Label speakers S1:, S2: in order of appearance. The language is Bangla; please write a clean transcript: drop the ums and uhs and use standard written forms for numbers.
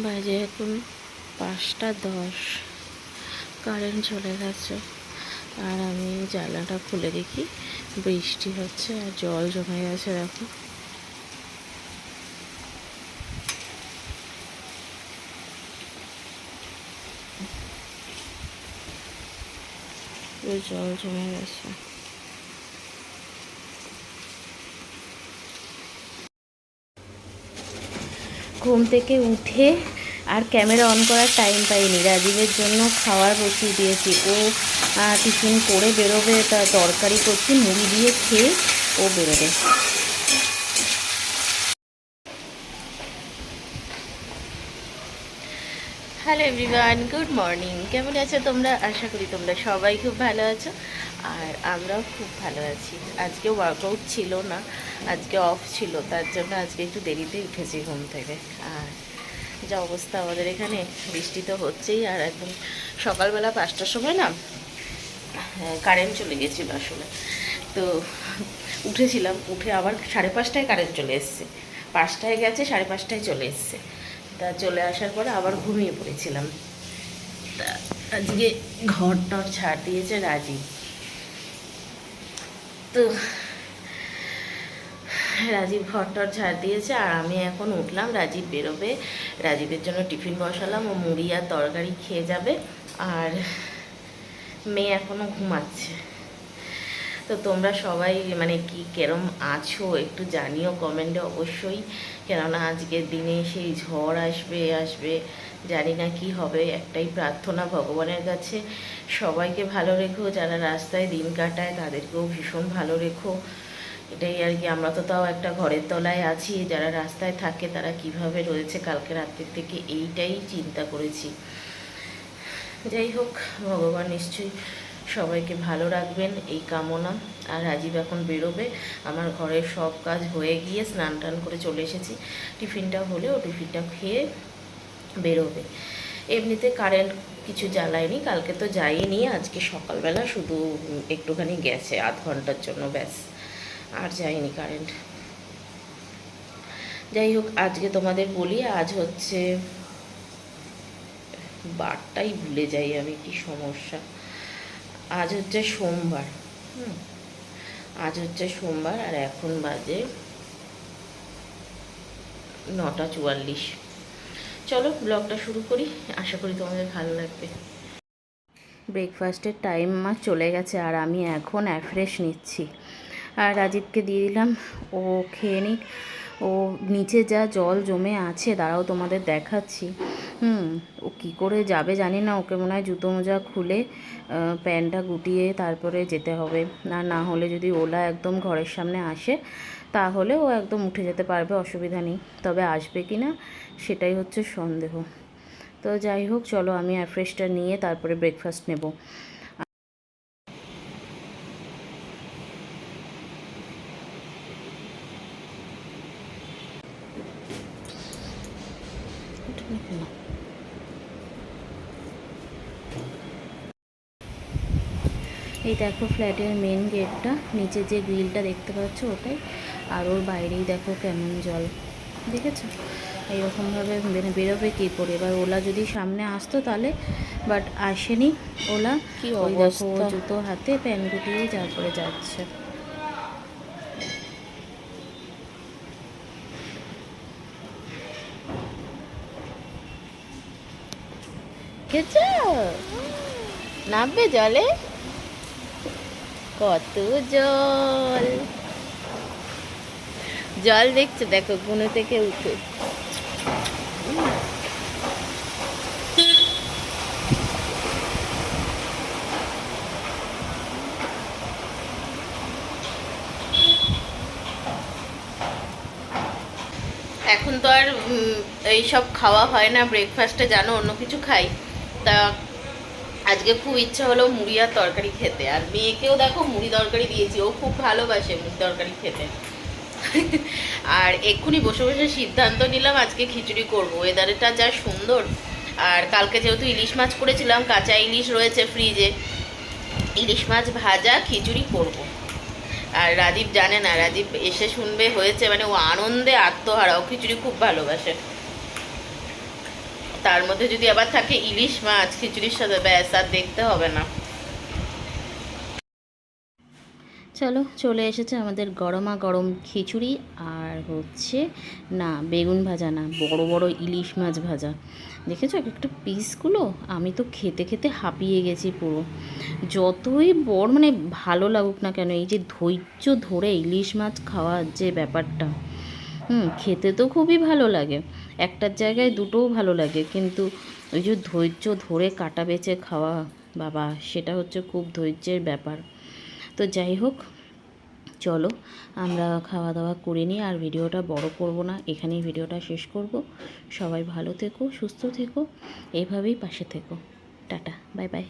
S1: বাজে এখন 5টা 10। কারেন্ট চলে গেছে আর আমি জানলাটা খুলে দেখি বৃষ্টি হচ্ছে আর জল জমে গেছে। দেখো জল জমে গেছে। ঘুম থেকে উঠে আর ক্যামেরা অন করার টাইম পাইনি। রাজীবের জন্য খাওয়ার বসিয়ে দিয়েছি। ও টিফিন করে বেরোবে, তা তরকারি করছি, মুড়ি দিয়ে খেয়ে ও বেরোবে। Hello everyone, good morning. কেমন আছো তোমরা? আশা করি তোমরা সবাই খুব ভালো আছো আর আমরাও খুব ভালো আছি। আজকে ওয়ার্কআউট ছিল না, আজকে অফ ছিল, তার জন্য আজকে একটু দেরিতে উঠেছি ঘুম থেকে। আর যা অবস্থা আমাদের এখানে, বৃষ্টি তো হচ্ছেই। আর একদম সকালবেলা 5টার সময় না কারেন্ট চলে গেছিলো আসলে। তো উঠেছিলাম, উঠে আবার 5:30টায় কারেন্ট চলে এসছে। 5টায় গেছে, 5:30টায় চলে এসছে। তা চলে আসার পরে আবার ঘুমিয়ে পড়েছিলাম। তা আজকে ঘরটার ছাড় দিয়েছে রাজীব। তো রাজীব ঘরটার ঝাড় দিয়েছে আর আমি এখন উঠলাম। রাজীব বেরোবে, রাজীবের জন্য টিফিন বসালাম, ও মুড়ি আর তরকারি খেয়ে যাবে। আর মেয়ে এখনও ঘুমাচ্ছে। তো তোমরা সবাই মানে কি কেরম আছো একটু জানিও কমেন্টে অবশ্যই। কেননা আজকের দিনে সেই ঝড় আসবে, জানি না কি হবে। একটাই প্রার্থনা ভগবানের কাছে, সবাইকে ভালো রেখো। যারা রাস্তায় দিন কাটায় তাদেরকেও ভীষণ ভালো রেখো। এটাই আর কি। আমরা তো তাও একটা ঘরের তলায় আছি, যারা রাস্তায় থাকে তারা কিভাবে রয়েছে কালকে রাত্রির থেকে, এইটাই চিন্তা করেছি। যাই হোক, ভগবান নিশ্চয়ই সবাইকে ভালো রাখবেন এই কামনা। আর রাজীব এখন বেরোবে। আমার ঘরের সব কাজ হয়ে গিয়ে স্নান টান করে চলে এসেছি। টিফিনটা হলে ও টিফিনটা খেয়ে বেরোবে। এমনিতে কারেন্ট কিছু জ্বালায়নি, কালকে তো যাইনি। আজকে সকালবেলা শুধু একটুখানি গেছে, আধ ঘন্টার জন্য, ব্যাস। আর যায়নি কারেন্ট। যাই হোক, আজকে তোমাদের বলি, আজ হচ্ছে বারটাই ভুলে যাই আমি, কি সমস্যা। আজ হচ্ছে সোমবার। আজ হচ্ছে সোমবার আর এখন বাজে 9:44। চলো ব্লগটা শুরু করি, আশা করি তোমাদের ভালো লাগবে। ব্রেকফাস্টের টাইম আমার চলে গেছে আর আমি এখন অ্যাফ্রেশ নিচ্ছি। আর রাজীবকে দিয়ে দিলাম, ও খেয়ে নিক। ও নিচে যা জল জমে আছে, দাঁড়াও তোমাদের দেখাচ্ছি। ও কী করে যাবে জানি না। ওকে মনে হয় জুতো মোজা খুলে প্যান্টটা গুটিয়ে তারপরে যেতে হবে। না হলে যদি ওলা একদম ঘরের সামনে আসে তাহলে ও একদম উঠে যেতে পারবে, অসুবিধা নেই। তবে আসবে কি না সেটাই হচ্ছে সন্দেহ। তো যাই হোক, চলো আমি অ্যাফ্রেশটা নিয়ে তারপরে ব্রেকফাস্ট নেব। এই দেখো ফ্ল্যাটের মেন গেটটা, নিচে যে গ্রিলটা দেখতে পাচ্ছ ওটাই। আর ওর বাইরেই দেখো কেমন জল, দেখেছো? এইরকমভাবে বেরোবে কী করে? এবার ওলা যদি সামনে আসতো তাহলে, বাট আসেনি ওলা। ওই দেখো জুতো হাতে প্যান গুটিয়েই তারপরে যাচ্ছে। দেখেছো নামবে জলে, কত জল। জল দেখছো, দেখো গুনে থেকে উঠে। এখন তো আর এইসব খাওয়া হয় না ব্রেকফাস্টে, জানো, অন্য কিছু খাই। তা আজকে খুব ইচ্ছা হলো মুড়ি আর তরকারি খেতে। আর মেয়েকেও দেখো মুড়ি তরকারি দিয়েছি, ও খুব ভালোবাসে মুড়ি তরকারি খেতে। আর এক্ষুনি বসে বসে সিদ্ধান্ত নিলাম আজকে খিচুড়ি করব। ওয়েদারটা যা সুন্দর। আর কালকে যেহেতু ইলিশ মাছ করেছিলাম, কাঁচা ইলিশ রয়েছে ফ্রিজে, ইলিশ মাছ ভাজা খিচুড়ি করব। আর রাজীব জানে না, রাজীব এসে শুনবে হয়েছে, মানে ও আনন্দে আত্মহারা, ও খিচুড়ি খুব ভালোবাসে। তার মধ্যে যদি আবার থাকে ইলিশ মাছ খিচুড়ির সাথে, ব্যাস আর দেখতে হবে না। চলো, চলে এসেছে আমাদের গরমা গরম খিচুড়ি, আর হচ্ছে না বেগুন ভাজা না, বড় বড় ইলিশ মাছ ভাজা। দেখেছো এক একটা পিসগুলো? আমি তো খেতে খেতে হাঁপিয়ে গেছি পুরো। যতই বড় মানে ভালো লাগুক না কেন, এই যে ধৈর্য ধরে ইলিশ মাছ খাওয়ার যে ব্যাপারটা, খেতে তো খুবই ভালো লাগে, একটার জায়গায় দুটোও ভালো লাগে, কিন্তু ওই যে ধৈর্য ধরে কাটা বেছে খাওয়া, বাবা সেটা হচ্ছে খুব ধৈর্যের ব্যাপার। তো যাই হোক, চলো আমরা খাওয়া দাওয়া করে নিই, আর ভিডিওটা বড় করব না, এখানেই ভিডিওটা শেষ করব। সবাই ভালো থেকো, সুস্থ থেকো, এইভাবেই পাশে থেকো। Tata, bye bye.